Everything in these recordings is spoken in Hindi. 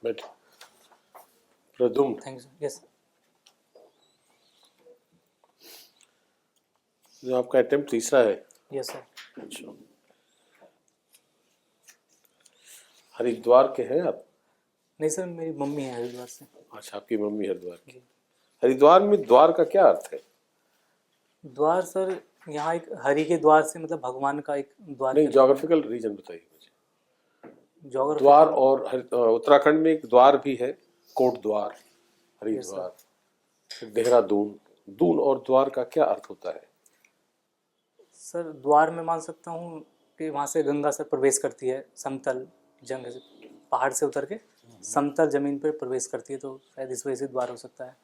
बैठ प्रदुम। Thank you. यस जो आपका अटेम्प्ट तीसरा है। Yes sir. अच्छा, हरिद्वार के हैं आप? नहीं सर, मेरी मम्मी है हरिद्वार से। अच्छा, आपकी मम्मी हरिद्वार की। हरिद्वार में द्वार का क्या अर्थ है? द्वार सर, यहाँ एक हरि के द्वार से मतलब भगवान का एक द्वार नहीं, के। ज्योग्राफिकल रीजन बताइए मुझे। ज्योग्राफी द्वार और उत्तराखंड में एक द्वार भी है, कोट द्वार, Yes, हरिद्वार, फिर देहरादून। दून और द्वार का क्या अर्थ होता है? सर द्वार में मान सकता हूँ कि वहाँ से गंगा सर प्रवेश करती है, समतल जंग से, पहाड़ से उतर के समतल जमीन पर प्रवेश करती है, तो शायद इस वजह से द्वार हो सकता है।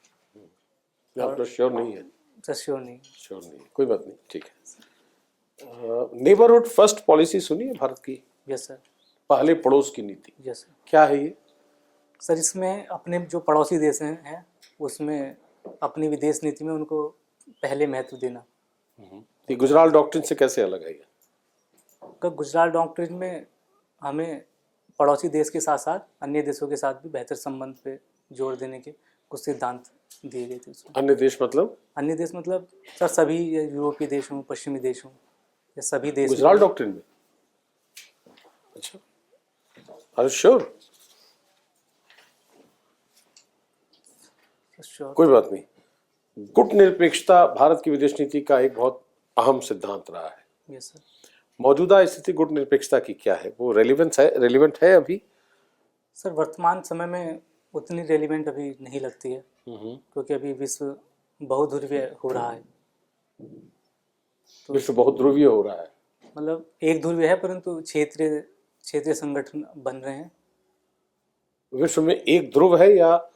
आपको श्योर नहीं है? सर श्योर नहीं। श्योर नहीं है, कोई बात नहीं, ठीक है। नेबरहुड फर्स्ट पॉलिसी सुनी है भारत की? Yes sir. पहले पड़ोस की नीति। Yes sir. क्या है ये? सर इसमें अपने जो पड़ोसी देश हैं उसमें अपनी विदेश नीति में उनको पहले महत्व देना। ये गुजराल डॉक्ट्रिन से कैसे अलग है ये? गुजरात डॉक्ट्रिन में हमें पड़ोसी देश के साथ साथ अन्य देशों के साथ भी बेहतर संबंध पे जोर देने के कुछ सिद्धांत दिए गए थे उसमें। अन्य देश मतलब? अन्य देश मतलब सर सभी यूरोपीय देश हों, पश्चिमी देश हों, या सभी देश गुजराल डॉक्ट्रिन में? अच्छा, आर श्योर? कोई बात नहीं। गुट निरपेक्षता भारत की विदेश नीति का एक बहुत अहम सिद्धांत रहा है। Yes sir. मौजूदा स्थिति गुट निरपेक्षता की क्या है? वो रेलिवेंट है अभी? सर वर्तमान समय में उतनी रेलिवेंट अभी नहीं लगती है, क्योंकि अभी विश्व बहुध्रुवीय हो रहा है। तो विश्व बहुध्रुवीय हो रहा है, मतलब एक ध्रुवीय है परंतु क्षेत्रीय संगठन बन रहे हैं। विश्व में एक ध्रुव है या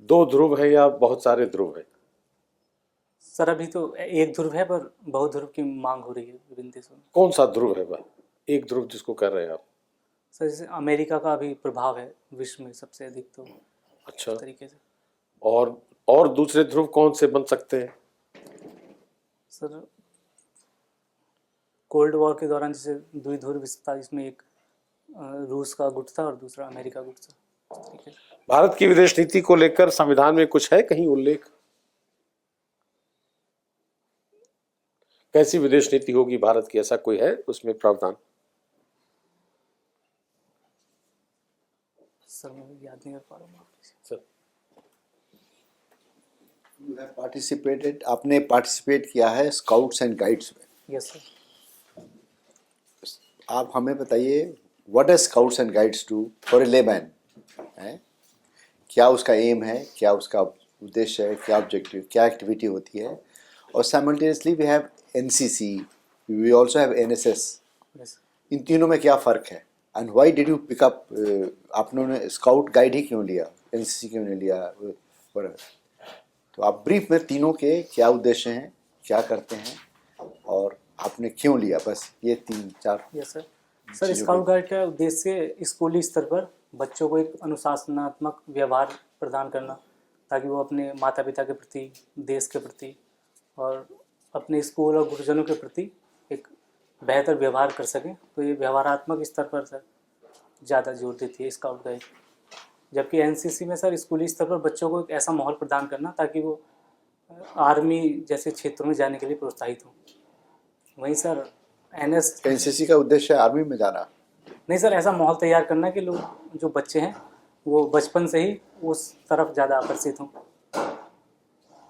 दो ध्रुव है या बहुत सारे ध्रुव है? सर अभी तो एक ध्रुव है, पर बहुध्रुव की मांग हो रही है विभिन्न देशों में। कौन सा ध्रुव है वह एक ध्रुव जिसको कह रहे हैं आप? सर जैसे अमेरिका का अभी प्रभाव है विश्व में सबसे अधिक, तो अच्छा, तरीके से। और दूसरे ध्रुव कौन से बन सकते हैं? सर कोल्ड वॉर के दौरान जैसे द्विध्रुव विश्व था, जिसमें एक रूस का गुट था और दूसरा अमेरिका गुट था। भारत की विदेश नीति को लेकर संविधान में कुछ है कहीं उल्लेख? कैसी विदेश नीति होगी भारत की, ऐसा कोई है उसमें प्रावधान? सर मैं याद नहीं कर पा रहा हूँ। आपने पार्टिसिपेट किया है स्काउट्स एंड गाइड्स में। Yes sir. आप हमें बताइए, what does scouts and guides do for a layman? क्या उसका एम है, क्या उसका उद्देश्य है, क्या ऑब्जेक्टिव, क्या एक्टिविटी होती है? और simultaneously we have NCC, we also have NSS. इन तीनों में क्या फ़र्क है? And why did you pick up, आपने स्काउट गाइड ही क्यों लिया, एनसीसी क्यों नहीं लिया? तो आप ब्रीफ में तीनों के क्या उद्देश्य हैं, क्या करते हैं और आपने क्यों लिया, बस ये 3-4। Yes sir. Sir scout guide का उद्देश्य स्कूली स्तर पर बच्चों को एक अनुशासनात्मक व्यवहार प्रदान करना, ताकि वो अपने माता पिता के प्रति, देश के प्रति और अपने स्कूल और गुरुजनों के प्रति एक बेहतर व्यवहार कर सकें। तो ये व्यवहारात्मक स्तर पर सर ज़्यादा जोर देती है स्काउट गाइड। जबकि एनसीसी में सर स्कूली स्तर पर बच्चों को एक ऐसा माहौल प्रदान करना ताकि वो आर्मी जैसे क्षेत्रों में जाने के लिए प्रोत्साहित हो। वहीं सर एनसीसी का उद्देश्य है आर्मी में जाना? नहीं सर, ऐसा माहौल तैयार करना कि लोग जो बच्चे हैं वो बचपन से ही उस तरफ ज़्यादा आकर्षित हों,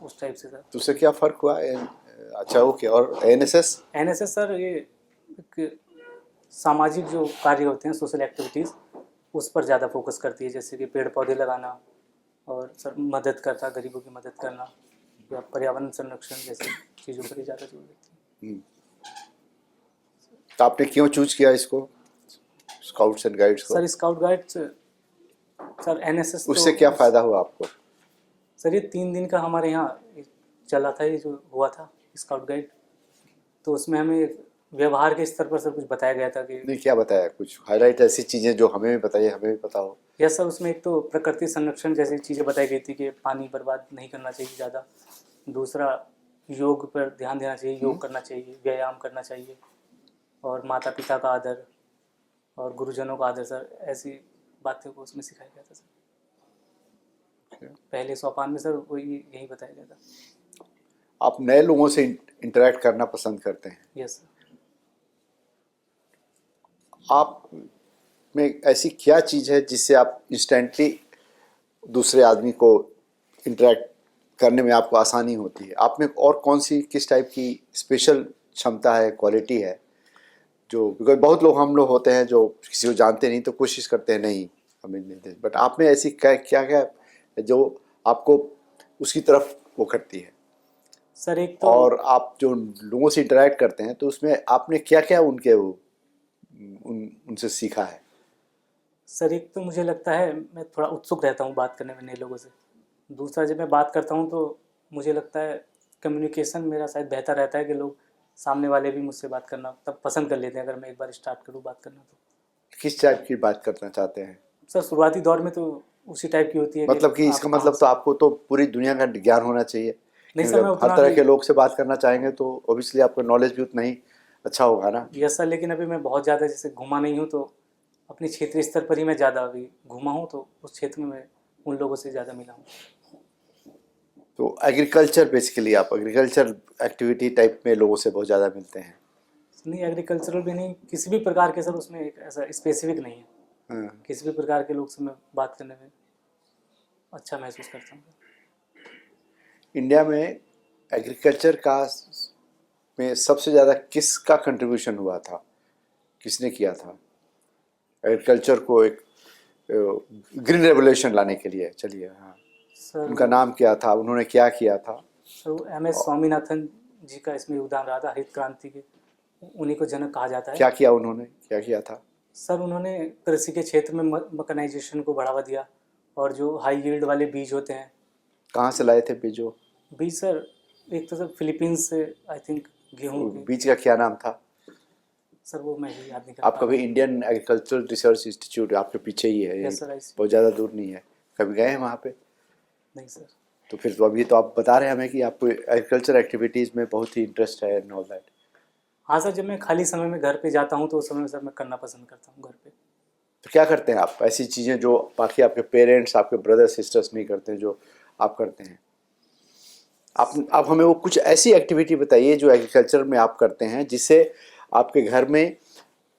उस टाइप से सर। तो उससे क्या फ़र्क हुआ? अच्छा ओके। और एनएसएस? एनएसएस सर ये एक सामाजिक जो कार्य होते हैं, सोशल एक्टिविटीज़, उस पर ज़्यादा फोकस करती है, जैसे कि पेड़ पौधे लगाना और सर मदद करना, गरीबों की मदद करना या पर्यावरण संरक्षण जैसी चीज़ों पर ही ज़्यादा जोर देती है। तो आपने क्यों चूज किया इसको, स्काउट्स एंड गाइड्स को? Sir scout guide sir NSS उससे क्या फ़ायदा हुआ आपको? सर ये 3 दिन का हमारे यहाँ चला था, ये जो हुआ था स्काउट गाइड, तो उसमें हमें व्यवहार के स्तर पर सब कुछ बताया गया था कि। नहीं, क्या बताया? कुछ हाईलाइट ऐसी चीज़ें जो हमें भी बताइए, हमें भी पता हो। यस सर, उसमें एक तो प्रकृति संरक्षण जैसी चीज़ें बताई गई थी कि पानी बर्बाद नहीं करना चाहिए ज़्यादा। दूसरा योग पर ध्यान देना चाहिए, योग करना चाहिए, व्यायाम करना चाहिए, और माता पिता का आदर और गुरुजनों का आदर, सर ऐसी बातों को उसमें सिखाया गया था सर। पहले सोपान में सर वही यही बताया गया था। आप नए लोगों से इंटरेक्ट करना पसंद करते हैं। Yes sir. आप में ऐसी क्या चीज़ है जिससे आप इंस्टेंटली दूसरे आदमी को इंटरेक्ट करने में आपको आसानी होती है? आप में और कौन सी किस टाइप की स्पेशल क्षमता है, क्वालिटी है जो, बिकॉज बहुत लोग हम लोग होते हैं जो किसी को जानते नहीं तो कोशिश करते हैं नहीं हमें नहीं दे, बट आप में ऐसी क्या क्या क्या है जो आपको उसकी तरफ वो करती है? सर एक तो और आप जो लोगों से इंटरेक्ट करते हैं तो उसमें आपने क्या क्या उनके उनसे सीखा है? सर एक तो मुझे लगता है मैं थोड़ा उत्सुक रहता हूँ बात करने में नए लोगों से। दूसरा जब मैं बात करता हूँ तो मुझे लगता है कम्युनिकेशन मेरा शायद बेहतर रहता है कि लोग सामने वाले भी मुझसे बात करना तब पसंद कर लेते हैं अगर मैं एक बार स्टार्ट करूँ बात करना तो। किस टाइप की बात करना चाहते हैं? सर शुरुआती दौर में तो उसी टाइप की होती है मतलब कि आप इसका कहाँ मतलब से- तो आपको तो पूरी दुनिया का ज्ञान होना चाहिए। नहीं क्योंकि सर, मैं जब हर उतना तरह भी- के लोग से बात करना चाहेंगे तो ऑब्वियसली आपका नॉलेज भी उतना ही अच्छा होगा ना। यस सर, लेकिन अभी मैं बहुत ज़्यादा जैसे घूमा नहीं हूँ तो अपने क्षेत्रीय स्तर पर ही मैं ज़्यादा अभी घूमा हूँ तो उस क्षेत्र में मैं उन लोगों से ज़्यादा मिला हूँ। तो एग्रीकल्चर बेसिकली आप एग्रीकल्चर एक्टिविटी टाइप में लोगों से बहुत ज़्यादा मिलते हैं। नहीं एग्रीकल्चरल भी नहीं, किसी भी प्रकार के सर उसमें एक ऐसा स्पेसिफिक नहीं है। हाँ। किसी भी प्रकार के लोग से मैं बात करने में अच्छा महसूस करता हूँ। इंडिया में एग्रीकल्चर का में सबसे ज़्यादा किसका कंट्रीब्यूशन हुआ था, किसने किया था एग्रीकल्चर को एक ग्रीन रेवोल्यूशन लाने के लिए? चलिए, हाँ, सर उनका नाम क्या था, उन्होंने क्या किया था? सर MS स्वामीनाथन जी का इसमें योगदान रहा था, हरित क्रांति के उन्हीं को जनक कहा जाता है। क्या किया उन्होंने, क्या किया था? सर उन्होंने कृषि के क्षेत्र में मकनाइजेशन को बढ़ावा दिया और जो हाई यील्ड वाले बीज होते हैं। कहाँ से लाए थे बीजो? बीज सर एक तो सर फिलीपींस से आई थिंक गेहूँ की। बीज का क्या नाम था? सर वो मैं ही याद नहीं कर आप पा कभी रहा हूँ। इंडियन एग्रीकल्चरल रिसर्च इंस्टीट्यूट आपके पीछे ही है, यस सर, बहुत ज़्यादा दूर नहीं है, कभी गए हैं वहाँ पे? नहीं सर। तो फिर तो अभी तो आप बता रहे हैं हमें कि आपको एग्रीकल्चर एक्टिविटीज़ में बहुत ही इंटरेस्ट है एंड ऑल दैट। हाँ सर, जब मैं खाली समय में घर पे जाता हूँ तो उस समय में सर मैं करना पसंद करता हूँ घर पे। तो क्या करते हैं आप ऐसी चीज़ें जो बाकी आपके पेरेंट्स, आपके ब्रदर सिस्टर्स नहीं करते हैं जो आप करते हैं? आप हमें वो कुछ ऐसी एक्टिविटी बताइए जो एग्रीकल्चर में आप करते हैं जिससे आपके घर में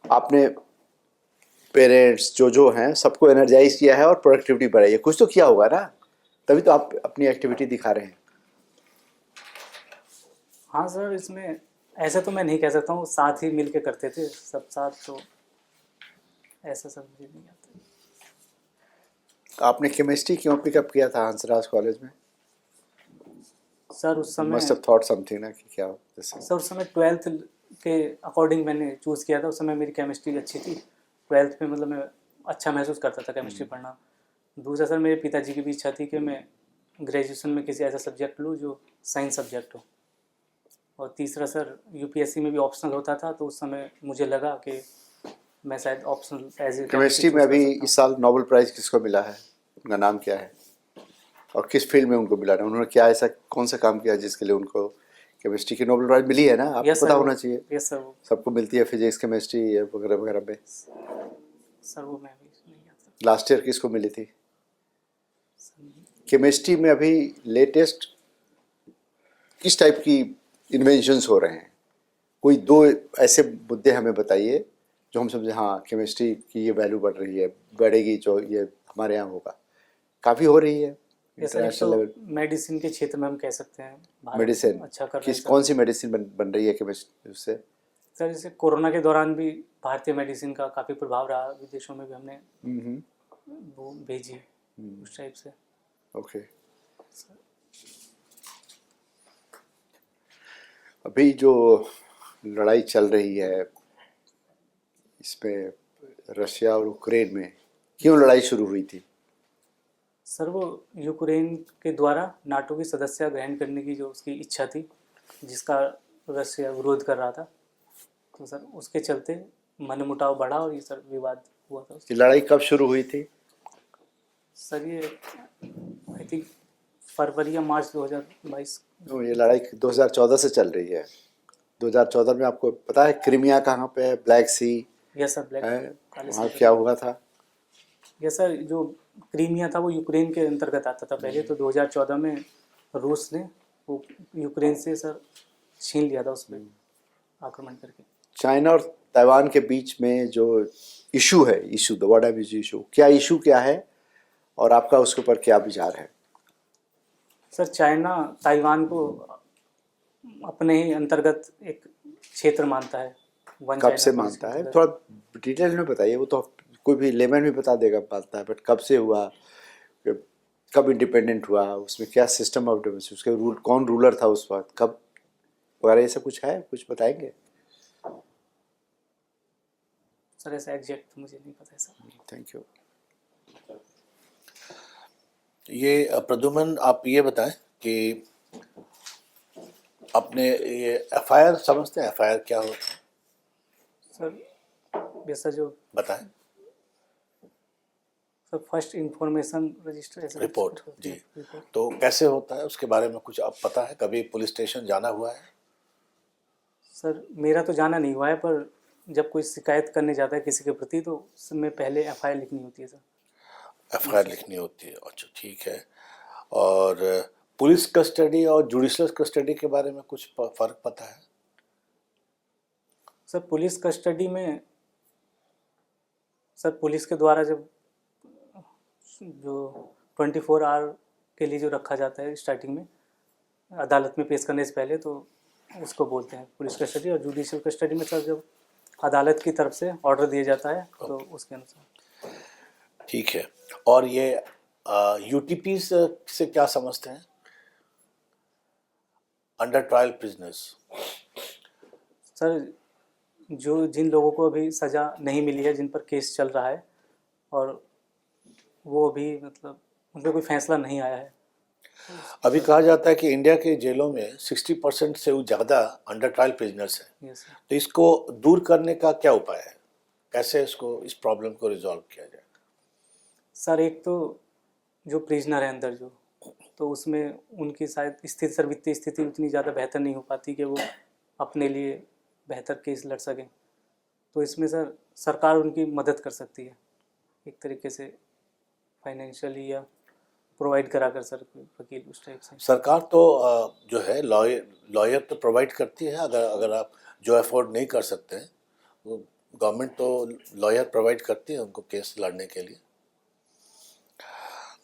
आपने पेरेंट्स जो हैं सबको एनर्जाइज किया है और प्रोडक्टिविटी बढ़ाई है। कुछ तो किया होगा ना, तभी तो आप अपनी एक्टिविटी दिखा रहे हैं। हाँ सर, इसमें ऐसे तो मैं नहीं कह सकता हूँ, साथ ही मिल के करते थे सब साथ, तो ऐसा सब मुझे नहीं आता। आपने केमिस्ट्री क्यों पिकअप किया था हंसराज कॉलेज में? सर उस समय मस्ट हैव थॉट समथिंग ना कि क्या जैसे। सर उस समय 12th के अकॉर्डिंग मैंने चूज़ किया था। उस समय मेरी केमिस्ट्री अच्छी थी 12th में, मतलब मैं अच्छा महसूस करता था केमिस्ट्री पढ़ना। दूसरा सर मेरे पिताजी की भी इच्छा थी कि मैं ग्रेजुएशन में किसी ऐसा सब्जेक्ट लूँ जो साइंस सब्जेक्ट हो। और तीसरा सर UPSC में भी ऑप्शनल होता था, तो उस समय मुझे लगा कि मैं शायद ऑप्शनल एज ए केमिस्ट्री में अभी इस साल नोबेल प्राइज़ किसको मिला है, उनका नाम क्या है और किस फील्ड में उनको मिला है? उन्होंने क्या ऐसा कौन सा काम किया जिसके लिए उनको केमिस्ट्री की नोबेल प्राइज़ मिली है ना? आपको पता होना चाहिए। यस सर, सबको मिलती है फिजिक्स, केमिस्ट्री वगैरह वगैरह में। सर वो मैं भी नहीं आता। लास्ट ईयर किसको मिली थी केमिस्ट्री में? अभी लेटेस्ट किस टाइप की इन्वेंशंस हो रहे हैं? कोई दो ऐसे मुद्दे हमें बताइए जो हम समझे हाँ केमिस्ट्री की ये वैल्यू बढ़ रही है, बढ़ेगी, जो ये हमारे यहाँ होगा, काफ़ी हो रही है यस सर, एक इंटरनेशनल लेवल। तो मेडिसिन के क्षेत्र में हम कह सकते हैं भारत मेडिसिन अच्छा कर रहा है किस सर। कौन सी मेडिसिन बन रही है केमिस्ट्री उससे? सर जैसे कोरोना के दौरान भी भारतीय मेडिसिन का काफ़ी प्रभाव रहा, विदेशों में भी हमने वो भेजी उस टाइप से। ओके। अभी जो लड़ाई चल रही है इसमें रशिया और यूक्रेन में, क्यों लड़ाई शुरू हुई थी? सर वो यूक्रेन के द्वारा नाटो की सदस्यता ग्रहण करने की जो उसकी इच्छा थी, जिसका रशिया विरोध कर रहा था, तो सर उसके चलते मनमुटाव बढ़ा और ये सर विवाद हुआ था। ये लड़ाई कब शुरू हुई थी? सर ये आई थिंक फरवरी या मार्च 2022। ये लड़ाई 2014 से चल रही है। 2014 में आपको पता है क्रीमिया कहाँ पे है? ब्लैक सी यस सर, ब्लैक है, काले वहाँ से क्या हुआ था? ये सर जो क्रीमिया था वो यूक्रेन के अंतर्गत आता था पहले, तो 2014 में रूस ने वो यूक्रेन से सर छीन लिया था उस पर आक्रमण करके। चाइना और ताइवान के बीच में जो इशू है, issue the what is issue, क्या इशू क्या है और आपका उसके ऊपर क्या विचार है? सर चाइना ताइवान को अपने ही अंतर्गत एक क्षेत्र मानता है। वन कब चाइना से पॉलिसी मानता के है? अंतर्गत। थोड़ा डिटेल में बताइए। वो तो कोई भी लेमैन भी बता देगा मानता है, बट कब से हुआ, कब इंडिपेंडेंट हुआ, उसमें क्या सिस्टम ऑफ डेमोक्रेसी, उसके रूल, कौन रूलर था उस वक्त, कब वगैरह, ये सब कुछ है, कुछ बताएंगे? सर ऐसा एग्जैक्ट मुझे नहीं पता है सर। Thank you. ये प्रद्युमन, आप ये बताएं कि अपने ये एफआईआर समझते हैं, एफआईआर क्या होता है? सर जैसा जो बताएं। सर फर्स्ट इंफॉर्मेशन रजिस्टर ऐसा रिपोर्ट, कुछ होती जी। है, रिपोर्ट। तो कैसे होता है उसके बारे में कुछ आप पता है? कभी पुलिस स्टेशन जाना हुआ है? सर मेरा तो जाना नहीं हुआ है, पर जब कोई शिकायत करने जाता है किसी के प्रति तो उसमें पहले एफआईआर लिखनी होती है सर। एफआईआर लिखनी होती है, अच्छा ठीक है। और पुलिस कस्टडी और जुडिशियल कस्टडी के बारे में कुछ फर्क पता है? सर पुलिस कस्टडी में सर पुलिस के द्वारा जब जो 24 आवर के लिए जो रखा जाता है स्टार्टिंग में अदालत में पेश करने से पहले, तो उसको बोलते हैं पुलिस कस्टडी। और जुडिशियल कस्टडी में सर जब अदालत की तरफ से ऑर्डर दिया जाता है तो उसके अनुसार। ठीक है। और ये यूटीपी से क्या समझते हैं? Under trial prisoners. सर जो जिन लोगों को अभी सज़ा नहीं मिली है, जिन पर केस चल रहा है और वो अभी मतलब उन पर कोई फैसला नहीं आया है। अभी कहा जाता है कि इंडिया के जेलों में 60% से ज़्यादा अंडर ट्रायल प्रिजनर्स हैं। Yes sir. तो इसको दूर करने का क्या उपाय है? कैसे इसको, इस प्रॉब्लम को रिजॉल्व किया जाए? सर एक तो जो प्रिजनर है अंदर जो, तो उसमें उनकी शायद स्थिति सर वित्तीय स्थिति उतनी ज़्यादा बेहतर नहीं हो पाती कि वो अपने लिए बेहतर केस लड़ सकें। तो इसमें सर सरकार उनकी मदद कर सकती है एक तरीके से फाइनेंशियली या प्रोवाइड करा कर सर कोई वकील उस टाइप से। सरकार तो जो है लॉयर तो प्रोवाइड करती है। अगर अगर आप जो अफोर्ड नहीं कर सकते हैं, वो गवर्नमेंट तो लॉयर प्रोवाइड करती है उनको केस लड़ने के लिए।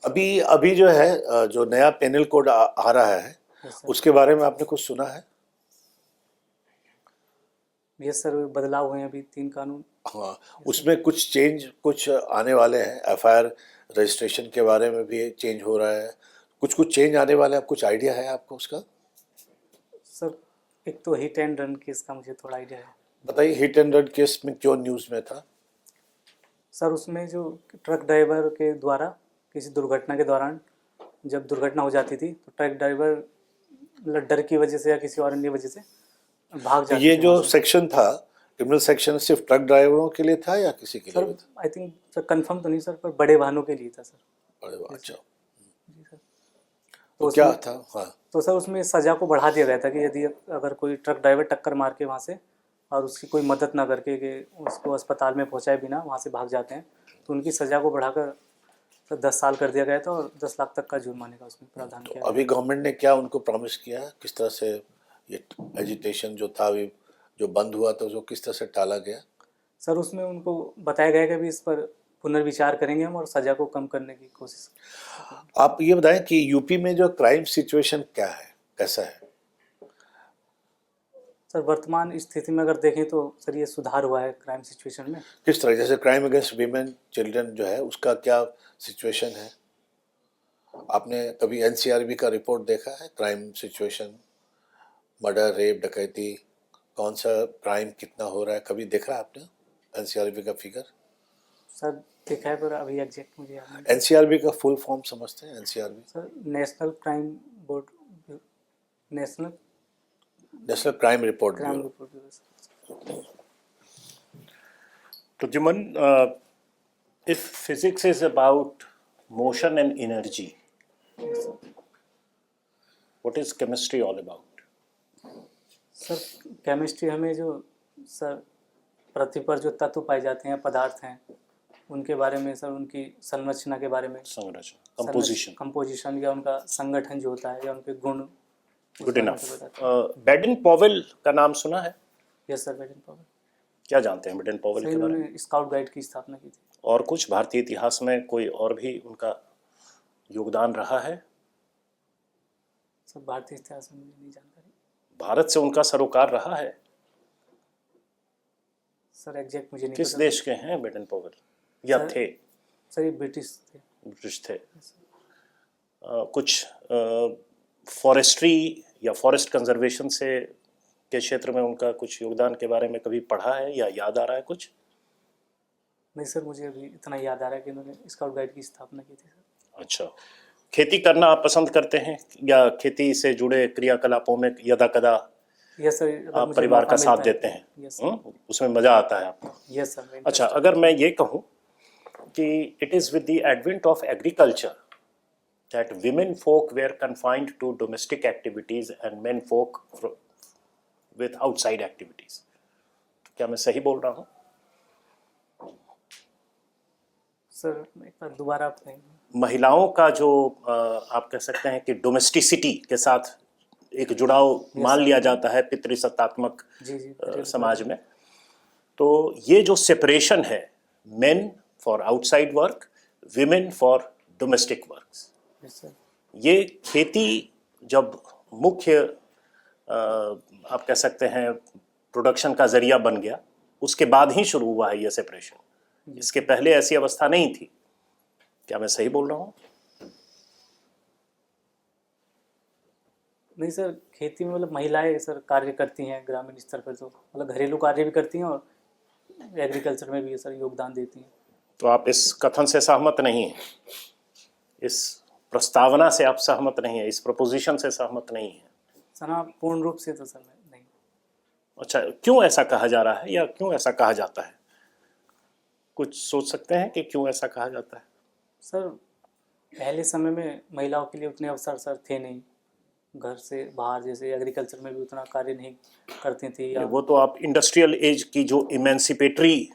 अभी अभी जो है जो नया पेनल कोड आ रहा है, यस सर। उसके बारे में आपने कुछ सुना है? यस सर बदलाव हुए हैं अभी 3 कानून। हाँ, उसमें कुछ चेंज कुछ आने वाले हैं। एफआईआर रजिस्ट्रेशन के बारे में भी चेंज हो रहा है, कुछ कुछ चेंज आने वाले हैं। कुछ आइडिया है आपको उसका? सर एक तो हिट एंड रन केस का मुझे थोड़ा आइडिया है। बताइए, हिट एंड रन केस में क्यों न्यूज़ में था? सर उसमें जो ट्रक ड्राइवर के द्वारा किसी दुर्घटना के दौरान जब दुर्घटना हो जाती थी तो ट्रक ड्राइवर डर की वजह से या किसी और अन्य वजह से भाग जाते ये थे जो वहाँ से। सेक्शन था, क्रिमिनल सेक्शन, सिर्फ ट्रक ड्राइवरों के लिए था या किसी के लिए सर भी था? आई थिंक सर कंफर्म तो नहीं सर, पर बड़े वाहनों के लिए था सर। अरे वाह, अच्छा। जी सर। तो क्या उसमें- था? हाँ, तो सर उसमें सज़ा को बढ़ा दिया गया था कि यदि अगर कोई ट्रक ड्राइवर टक्कर मार के वहाँ से और उसकी कोई मदद ना करके कि उसको अस्पताल में पहुँचाए बिना वहाँ से भाग जाते हैं, तो उनकी सज़ा को बढ़ाकर सर 10 साल कर दिया गया था और 10 लाख तक का जुर्माने का उसमें प्रावधान तो किया अभी गवर्नमेंट ने क्या उनको प्रॉमिस किया है? किस तरह से ये एजिटेशन जो था, अभी जो बंद हुआ था, उसको किस तरह से टाला गया? सर उसमें उनको बताया गया कि अभी इस पर पुनर्विचार करेंगे हम और सज़ा को कम करने की कोशिश। आप ये बताएं कि यूपी में जो क्राइम सिचुएशन क्या है, कैसा है? सर वर्तमान स्थिति में अगर देखें तो सर ये सुधार हुआ है क्राइम सिचुएशन में। किस तरह, जैसे क्राइम अगेंस्ट वीमेन चिल्ड्रन जो है, उसका क्या सिचुएशन है? आपने कभी एनसीआरबी का रिपोर्ट देखा है? क्राइम सिचुएशन, मर्डर, रेप, डकैती, कौन सा क्राइम कितना हो रहा है, कभी देखा है आपने एनसीआरबी का फिगर? सर देखा है पर अभी एग्जैक्ट मुझे याद नहीं। एनसीआरबी का फुल फॉर्म समझते हैं? NCRB sir national crime board, national national crime report crime bureau. Report. Pradyuman, if physics is about motion and energy, what is chemistry all about? Sir chemistry हमें जो सर पृथ्वी पर जो तत्व पाए जाते हैं, पदार्थ हैं, उनके बारे में सर, उनकी संरचना के बारे में, संरचना, कंपोजिशन। कंपोजिशन या उनका संगठन जो होता है या उनके गुण। Good enough. बेडन पॉवेल का नाम सुना है? Yes sir, Baden Powell. क्या जानते हैं बेडन पॉवेल सर के बारे में? इन्होंने स्काउट गाइड की स्थापना की थी। और कुछ भारतीय इतिहास में कोई और भी उनका योगदान रहा है? सर भारतीय इतिहास में मुझे नहीं जानकारी। भारत से उनका सरोकार रहा है? सर एग्जैक्ट मुझे नहीं किस पता। देश के हैं बेडन पॉवेल, या सर- थे? सर ये ब्रिटिश थे। ब्रिटिश थे। कुछ फॉरेस्ट्री या फॉरेस्ट कंजर्वेशन से के क्षेत्र में उनका कुछ योगदान के बारे में कभी पढ़ा है या याद आ रहा है कुछ? नहीं सर, मुझे अभी इतना याद आ रहा है कि उन्होंने स्काउट गाइड की स्थापना की थी सर। अच्छा, खेती करना आप पसंद करते हैं या खेती से जुड़े क्रियाकलापों में यदा कदा यस सर, अगर आप मुझे परिवार मौका का साथ मिलता है- देते हैं? Yes sir. उसमें मजा आता है आपको? यस सर, मैं अच्छा, अगर मैं ये कहूँ कि it is with the advent of agriculture that women folk were confined to domestic activities and men folk with outside activities. तो क्या मैं सही बोल रहा हूँ? सर एक बार दोबारा आप कहेंगे? महिलाओं का जो आप कह सकते हैं कि डोमेस्टिसिटी के साथ एक जुड़ाव मान लिया जाता है पितृसत्तात्मक जी जी, समाज में, तो ये जो सेपरेशन है, main for outside work, women for domestic works, yes sir. ये खेती जब मुख्य आप कह सकते हैं प्रोडक्शन का जरिया बन गया, उसके बाद ही शुरू हुआ है ये सेपरेशन। इसके पहले ऐसी अवस्था नहीं थी। क्या मैं सही बोल रहा हूँ? नहीं सर, खेती में मतलब महिलाएं सर कार्य करती हैं ग्रामीण स्तर पर, तो मतलब घरेलू कार्य भी करती हैं और एग्रीकल्चर में भी सर योगदान देती हैं। तो आप इस कथन से सहमत नहीं हैं? इस प्रस्तावना से आप सहमत नहीं है? इस प्रपोजिशन से सहमत नहीं है? सर हाँ, पूर्ण रूप से तो सर मैं नहीं। अच्छा, क्यों ऐसा कहा जा रहा है या क्यों ऐसा कहा जाता है? कुछ सोच सकते हैं कि क्यों ऐसा कहा जाता है? सर पहले समय में महिलाओं के लिए उतने अवसर सर थे नहीं, घर से बाहर जैसे एग्रीकल्चर में भी उतना कार्य नहीं करती थी, या वो तो आप इंडस्ट्रियल एज की जो इमेंसिपेटरी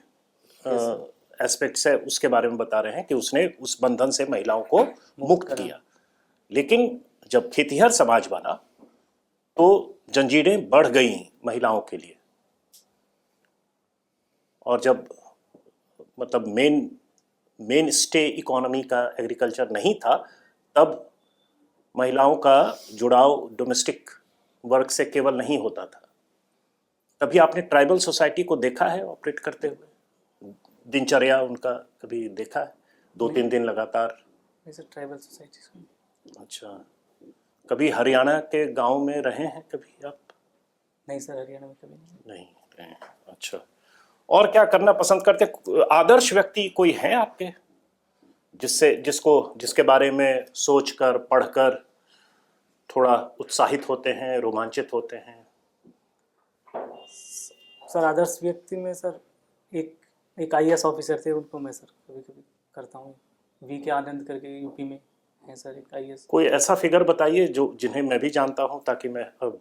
एस्पेक्ट्स है उसके बारे में बता रहे हैं कि उसने उस बंधन से महिलाओं को मुक्त किया। लेकिन जब खेतिहर समाज बना तो जंजीरें बढ़ गई महिलाओं के लिए, और जब मतलब मेन स्टे इकोनॉमी का एग्रीकल्चर नहीं था, तब महिलाओं का जुड़ाव डोमेस्टिक वर्क से केवल नहीं होता था। कभी आपने ट्राइबल सोसाइटी को देखा है ऑपरेट करते हुए? दिनचर्या उनका कभी देखा है? 2-3 दिन लगातार? नहीं सर, ट्राइबल सोसाइटी। अच्छा, कभी हरियाणा के गांव में रहे हैं कभी आप? नहीं सर, हरियाणा में कभी नहीं। नहीं रहे। अच्छा, और क्या करना पसंद करते? आदर्श व्यक्ति कोई है आपके जिसके बारे में सोचकर पढ़कर थोड़ा उत्साहित होते हैं, रोमांचित होते हैं? सर आदर्श व्यक्ति में सर एक IAS ऑफिसर थे, उनको मैं सर कभी कभी करता हूँ। VK आनंद करके यूपी में है सर एक IAS। कोई ऐसा फिगर बताइए जिन्हें मैं भी जानता हूँ, ताकि मैं अब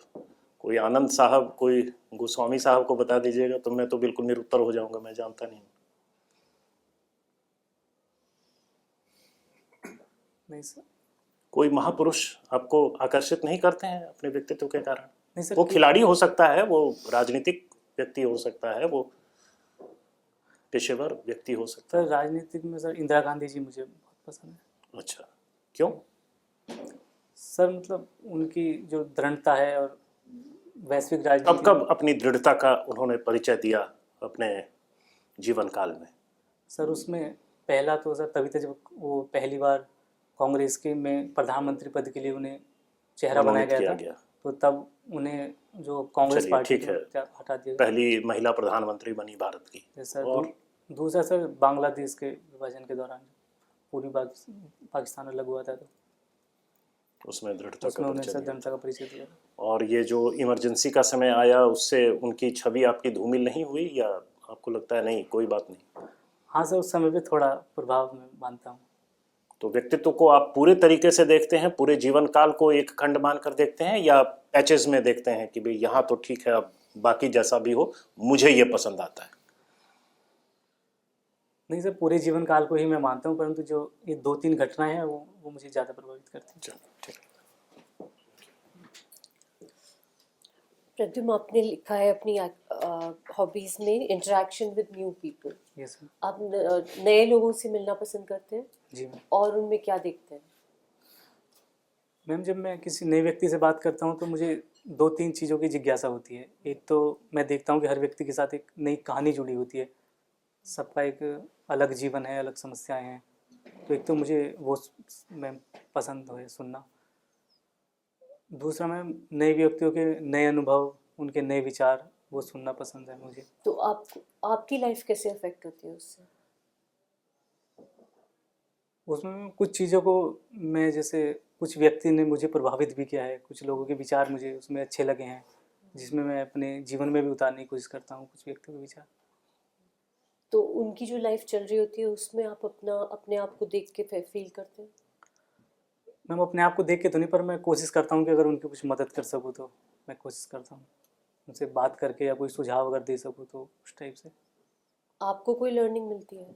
कोई आनंद साहब, कोई गोस्वामी साहब को बता दीजिएगा तो मैं तो बिल्कुल निरुत्तर हो जाऊंगा, मैं जानता नहीं। नहीं सर। कोई महापुरुष आपको आकर्षित नहीं करते हैं अपने व्यक्तित्व के कारण? नहीं सर, वो खिलाड़ी हो सकता है, वो राजनीतिक व्यक्ति हो सकता है, वो पेशेवर व्यक्ति हो सकता सर राजनीतिक में सर इंदिरा गांधी जी मुझे बहुत पसंद है। है। अच्छा, क्यों? सर मतलब उनकी जो दृढ़ता है और वैश्विक कब राजनीति कब अपनी दृढ़ता का उन्होंने परिचय दिया अपने जीवन काल में? सर उसमें पहला तो सर तभी था जब वो पहली बार कांग्रेस के में प्रधानमंत्री पद के लिए उन्हें चेहरा बनाया मनोनीत गया किया था, तो तब उन्हें जो कांग्रेस चलिए, पार्टी ठीक है। को हटा दिया गया। पहली महिला प्रधानमंत्री बनी भारत की। सर और दूसरा सर बांग्लादेश के विभाजन के दौरान पूरी पाकिस्तान अलग हुआ था, तो उसमें दृढ़ता उसमें का उन्हें परिचय सर दिया। दृढ़ता का परिचय दिया। और ये जो इमरजेंसी का समय आया, उससे उनकी छवि आपकी धूमिल नहीं हुई, या आपको लगता है नहीं कोई बात नहीं? हाँ सर, उस समय पे थोड़ा प्रभाव मैं मानता हूँ। तो व्यक्तित्व को आप पूरे तरीके से देखते हैं, पूरे जीवन काल को एक खंड मानकर देखते हैं, या पैचेज में देखते हैं कि भाई यहाँ तो ठीक है, अब बाकी जैसा भी हो मुझे ये पसंद आता है? नहीं सर, पूरे जीवन काल को ही मैं मानता हूँ, परंतु जो ये 2-3 घटनाएं हैं वो मुझे ज़्यादा प्रभावित करती हैं। चलो ठीक। प्रद्युम्न, आपने लिखा है अपनी हॉबीज में interaction with new people. Yes ma'am. आप नए लोगों से मिलना पसंद करते हैं जी मैम। और उनमें क्या देखते हैं? मैम, जब मैं किसी नए व्यक्ति से बात करता हूँ तो मुझे 2-3 चीज़ों की जिज्ञासा होती है। एक तो मैं देखता हूँ कि हर व्यक्ति के साथ एक नई कहानी जुड़ी होती है, सबका एक अलग जीवन है, अलग समस्याएं हैं। तो एक तो मुझे वो मैम पसंद है सुनना। दूसरा मैम, नए व्यक्तियों के नए अनुभव, उनके नए विचार, वो सुनना पसंद है मुझे। तो आपकी लाइफ कैसे अफेक्ट होती है उससे? उसमें कुछ चीज़ों को मैं, जैसे कुछ व्यक्ति ने मुझे प्रभावित भी किया है, कुछ लोगों के विचार मुझे उसमें अच्छे लगे हैं, जिसमें मैं अपने जीवन में भी उतारने की कोशिश करता हूँ कुछ व्यक्तियों के विचार। तो उनकी जो लाइफ चल रही होती है उसमें आप अपने आप को देख के फील करते हैं? मैम, अपने आप को देख के तो नहीं, पर मैं कोशिश करता हूँ कि अगर उनकी कुछ मदद कर सकूँ तो मैं कोशिश करता हूँ, उनसे बात करके या कोई सुझाव अगर दे सकूँ तो उस टाइप से। आपको कोई लर्निंग मिलती है?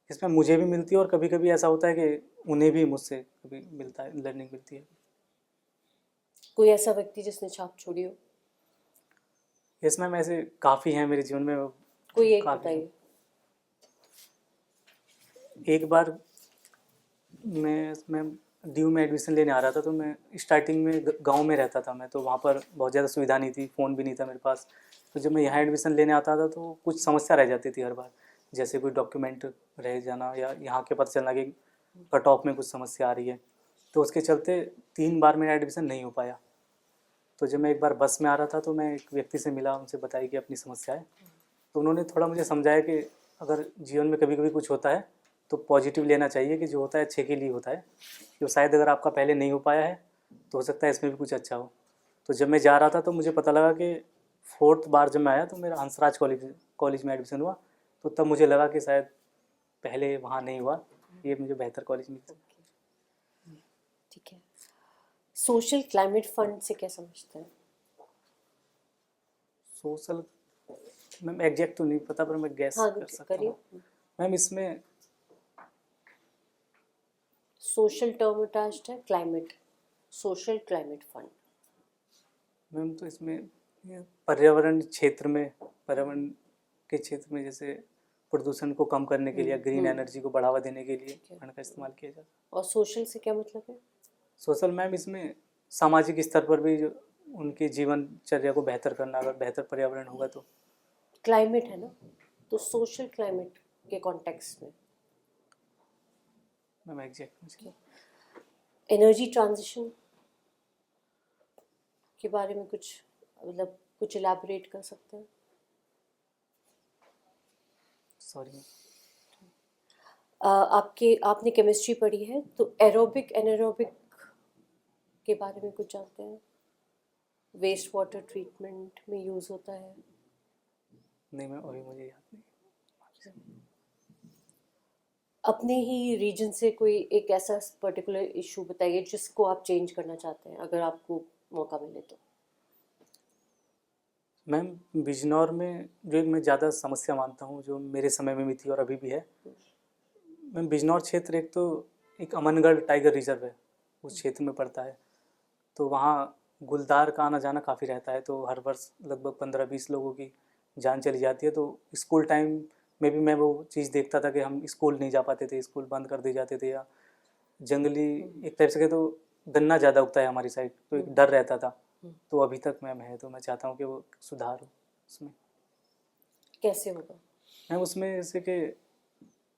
इसमें मुझे भी मिलती है और कभी कभी ऐसा होता है कि उन्हें भी मुझसे कभी मिलता है, लर्निंग मिलती है। कोई ऐसा व्यक्ति जिसने छाप छोड़ी हो? यस मैम, ऐसे काफ़ी हैं मेरे जीवन में। कोई एक काफ़ी। बताइए। एक बार मैं ड्यू में एडमिशन लेने आ रहा था, तो मैं स्टार्टिंग में गांव में रहता था मैं, तो वहाँ पर बहुत ज़्यादा सुविधा नहीं थी, फ़ोन भी नहीं था मेरे पास। तो जब मैं यहाँ एडमिशन लेने आता था तो कुछ समस्या रह जाती थी हर बार, जैसे कोई डॉक्यूमेंट रह जाना या यहाँ के पता चलना कि कट ऑफ में कुछ समस्या आ रही है। तो उसके चलते 3 बार मेरा एडमिशन नहीं हो पाया। तो जब मैं एक बार बस में आ रहा था तो मैं एक व्यक्ति से मिला, उनसे बताई कि अपनी समस्या है। तो उन्होंने थोड़ा मुझे समझाया कि अगर जीवन में कभी कभी कुछ होता है तो पॉजिटिव लेना चाहिए, कि जो होता है अच्छे के लिए होता है, जो शायद अगर आपका पहले नहीं हो पाया है तो हो सकता है इसमें भी कुछ अच्छा हो। तो जब मैं जा रहा था तो मुझे पता लगा कि 4th बार जब मैं आया तो मेरा हंसराज कॉलेज में एडमिशन हुआ। तो तब मुझे लगा कि शायद पहले वहाँ नहीं हुआ, ये मुझे बेहतर कॉलेज मिल सकता। ठीक है। सोशल क्लाइमेट फंड से क्या समझते हैं? सोशल मैम एग्जैक्ट तो नहीं पता, पर मैं गैस हाँ, कर सकता करिए। हूँ। मैम, इसमें सोशल टर्म अटैच्ड है, climate, social climate fund. Ma'am, तो इसमें ये पर्यावरण के क्षेत्र में जैसे प्रदूषण को कम करने के लिए, ग्रीन एनर्जी को बढ़ावा देने के लिए फंड का इस्तेमाल किया जाता है। और सोशल से क्या मतलब है? सोशल मैम, इसमें सामाजिक स्तर पर भी जो उनकी जीवनचर्या को बेहतर करना, अगर बेहतर पर्यावरण होगा तो। क्लाइमेट है ना, तो सोशल क्लाइमेट के कॉन्टेक्स्ट में मैम एग्जैक्ट एनर्जी ट्रांजिशन के बारे में कुछ मतलब कुछ इलैबोरेट कर सकते हैं? सॉरी। आपने केमिस्ट्री पढ़ी है, तो एरोबिक एनारोबिक के बारे में कुछ जानते हैं? वेस्ट वाटर ट्रीटमेंट में यूज़ होता है। नहीं मैम, अभी मुझे याद नहीं। अपने ही रीजन से कोई एक ऐसा पर्टिकुलर इशू बताइए जिसको आप चेंज करना चाहते हैं, अगर आपको मौका मिले तो। मैम, बिजनौर में जो एक मैं ज़्यादा समस्या मानता हूँ, जो मेरे समय में भी थी और अभी भी है। मैम, बिजनौर क्षेत्र एक अमनगढ़ टाइगर रिजर्व है, उस क्षेत्र में पड़ता है। तो वहाँ गुलदार का आना जाना काफ़ी रहता है, तो हर वर्ष लगभग 15-20 लोगों की जान चली जाती है। तो स्कूल टाइम में भी मैं वो चीज़ देखता था कि हम स्कूल नहीं जा पाते थे, स्कूल बंद कर दिए जाते थे, या जंगली एक टाइप से कहे तो गन्ना ज़्यादा उगता है हमारी साइड, तो एक डर रहता था। तो अभी तक मैम है, तो मैं चाहता हूँ कि वो सुधार हो उसमें। कैसे होगा? मैम, उसमें जैसे कि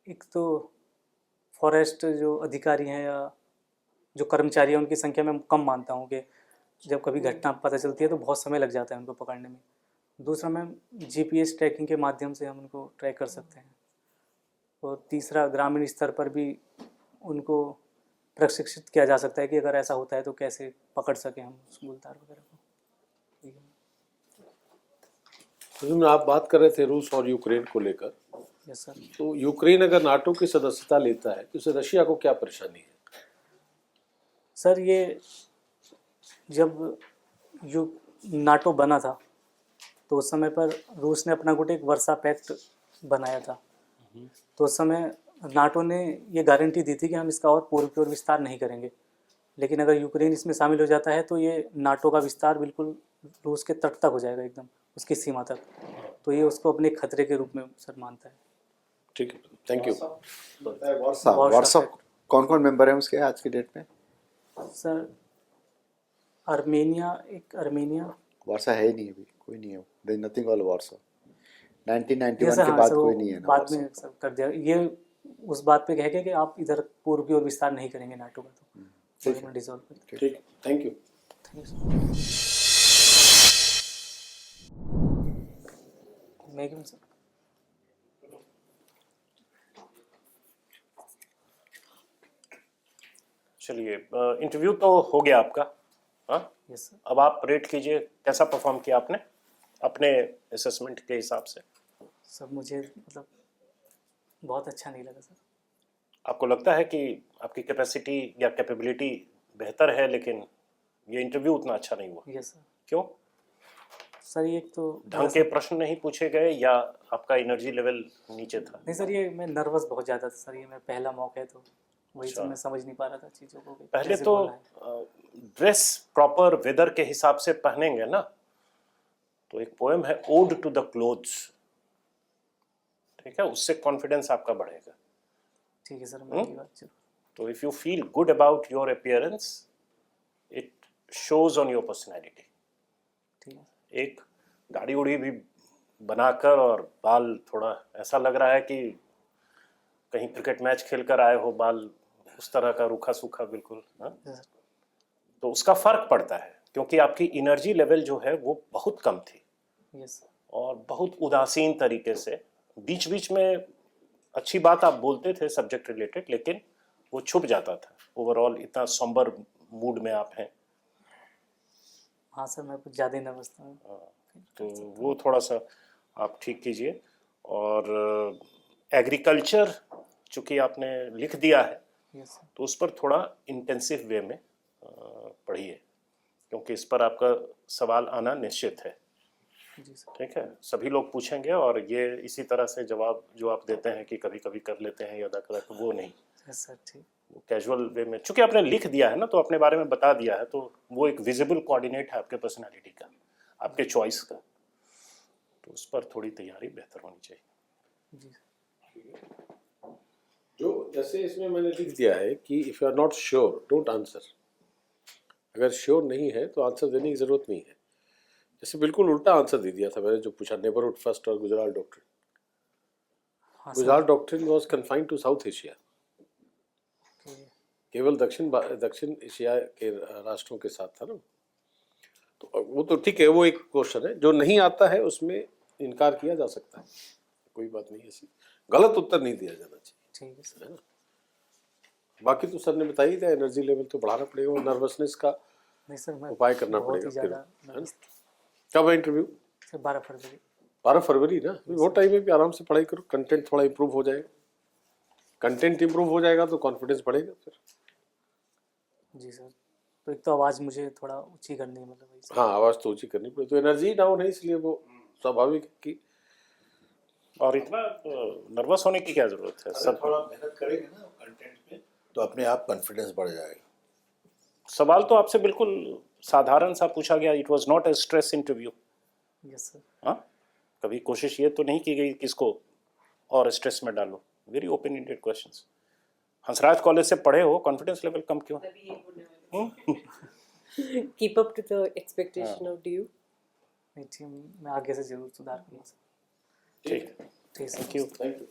एक तो फॉरेस्ट जो अधिकारी हैं या जो कर्मचारी हैं उनकी संख्या मैं कम मानता हूँ, कि जब कभी घटना पता चलती है तो बहुत समय लग जाता है उनको पकड़ने में। दूसरा मैम, GPS ट्रैकिंग के माध्यम से हम उनको ट्रैक कर सकते हैं। और तीसरा, ग्रामीण स्तर पर भी उनको प्रशिक्षित किया जा सकता है कि अगर ऐसा होता है तो कैसे पकड़ सकें हम उस गुलदार वगैरह को। ठीक है। तो आप बात कर रहे थे रूस और यूक्रेन को लेकर। Yes sir. तो यूक्रेन अगर नाटो की सदस्यता लेता है तो उसे रशिया को क्या परेशानी है? सर, ये जब नाटो बना था तो उस समय पर रूस ने अपना गुट एक वर्सा पैक्ट बनाया था, तो उस समय नाटो ने ये गारंटी दी थी कि हम इसका और पूर्व की ओर विस्तार नहीं करेंगे। लेकिन अगर यूक्रेन इसमें शामिल हो जाता है तो ये नाटो का विस्तार बिल्कुल रूस के तट तक हो जाएगा, एकदम उसकी सीमा तक। तो ये उसको अपने खतरे के रूप में सर मानता है। ठीक है, थैंक यू। व्हाट्सअप कौन कौन मेंबर है उसके आज की डेट में? सर अर्मेनिया वार्सा है ही नहीं अभी, कोई नहीं है, देयर इज नथिंग ऑल वार्सा। 1991 ये सर, के हाँ बाद सर, वो कोई नहीं है ना बाद वार्सा। में सब कर दिया ये, उस बात पे कह के कि आप इधर पूर्व की ओर विस्तार नहीं करेंगे नाटो का, तो डिसॉल्व कर दिया। ठीक, thank you. Thank you sir. चलिए, इंटरव्यू तो हो गया आपका। हाँ, यस सर। अब आप रेट कीजिए कैसा परफॉर्म किया आपने अपने असेसमेंट के हिसाब से। सर मुझे मतलब बहुत अच्छा नहीं लगा सर। आपको लगता है कि आपकी कैपेसिटी या कैपेबिलिटी बेहतर है, लेकिन ये इंटरव्यू उतना अच्छा नहीं हुआ? Yes sir. क्यों? सर ये तो ढंग के प्रश्न नहीं पूछे गए या आपका एनर्जी लेवल नीचे था? नहीं सर, ये मैं नर्वस बहुत ज़्यादा था सर, ये मेरा पहला मौका है तो वही अच्छा। सब मैं समझ नहीं पा रहा था चीज़ों को कि पहले कैसे तो बोलना है। ड्रेस प्रॉपर वेदर के हिसाब से पहनेंगे ना। तो एक पोएम है ओड टू द क्लोथ्स, ठीक है, उससे कॉन्फिडेंस आपका बढ़ेगा। ठीक है सर, मैं ये बात जरूर। तो if you feel good about your appearance it shows on your personality. ठीक है एक दाढ़ी उड़ी भी बनाकर और बाल थोड़ा ऐसा लग रहा है कि कहीं क्रिकेट मैच खेल कर आए हो, बाल उस तरह का रूखा सूखा बिल्कुल। हाँ? सर। तो उसका फर्क पड़ता है क्योंकि आपकी एनर्जी लेवल जो है वो बहुत कम थी यस सर। और बहुत उदासीन तरीके से बीच बीच में अच्छी बात आप बोलते थे सब्जेक्ट रिलेटेड, लेकिन वो छुप जाता था। ओवरऑल इतना समबर मूड में आप हैं। हाँ सर, मैं कुछ ज़्यादा ही नर्वस था। तो वो थोड़ा सा आप ठीक कीजिए। और एग्रीकल्चर चूँकि आपने लिख दिया है यस सर। तो उस पर थोड़ा इंटेंसिव वे में पढ़िए, क्योंकि इस पर आपका सवाल आना निश्चित है। जी सर। ठीक है, सभी लोग पूछेंगे और ये इसी तरह से जवाब जो आप देते हैं कि कभी कभी कर लेते हैं या अदा कर, तो वो नहीं, यस सर। ठीक। वो कैजुअल वे में। चूंकि आपने लिख दिया है ना, तो अपने बारे में बता दिया है, तो वो एक विजिबल कोऑर्डिनेट है आपके पर्सनालिटी का, आपके चॉइस का। तो उस पर थोड़ी तैयारी बेहतर होनी चाहिए। जी सर। जो जैसे इसमें मैंने लिख दिया है कि if you are not sure don't answer. अगर श्योर नहीं है तो आंसर देने की ज़रूरत नहीं है। जैसे बिल्कुल उल्टा आंसर दे दिया था मैंने जो पूछा, नेबरहुड फर्स्ट और गुजराल डॉक्ट्रिन। हाँ Gujral sir. Doctrine was confined to South Asia, केवल दक्षिण एशिया के राष्ट्रों के साथ था ना। तो वो तो ठीक है, वो एक क्वेश्चन है। जो नहीं आता है उसमें इनकार किया जा सकता है, कोई बात नहीं ऐसी। गलत उत्तर नहीं दिया जाना चाहिए, ठीक है सर। है ना। बाकी तो सर ने बता ही दिया, एनर्जी लेवल तो बढ़ाना पड़ेगा और नर्वसनेस का नहीं सर, मैं उपाय करना बहुत ही पड़ेगा। ज़्यादा है ना। nervous कब है इंटरव्यू? था। सर 12 फरवरी। 12 फरवरी ना, बहुत टाइम है भी। आराम से पढ़ाई करो, कंटेंट थोड़ा इंप्रूव हो जाएगा। कंटेंट इंप्रूव हो जाएगा तो कॉन्फिडेंस बढ़ेगा फिर। जी सर। तो एक तो आवाज़ मुझे थोड़ा ऊंची करनी है, मतलब वही सर। हाँ, आवाज़ तो ऊँची करनी पड़ेगी, तो एनर्जी डाउन है इसलिए वो स्वाभाविक है कि। और इतना नर्वस होने की क्या जरूरत है? सब थोड़ा मेहनत करेंगे ना कंटेंट पे तो अपने आप कॉन्फिडेंस बढ़ जाएगा। सवाल तो आपसे बिल्कुल साधारण सा पूछा गया। It was not a stress interview. Yes sir. हाँ, कभी कोशिश ये तो नहीं की गई किसको और स्ट्रेस में डालो। Very open ended questions. Hansraj college से पढ़े हो, कॉन्फिडेंस लेवल कम क्यों? Keep up to the expectation of DU. नहीं ठीक, मैं आगे से जरूर सुधार करूँगा सर। ठीक, ठीक sir. Thank you. Thank you.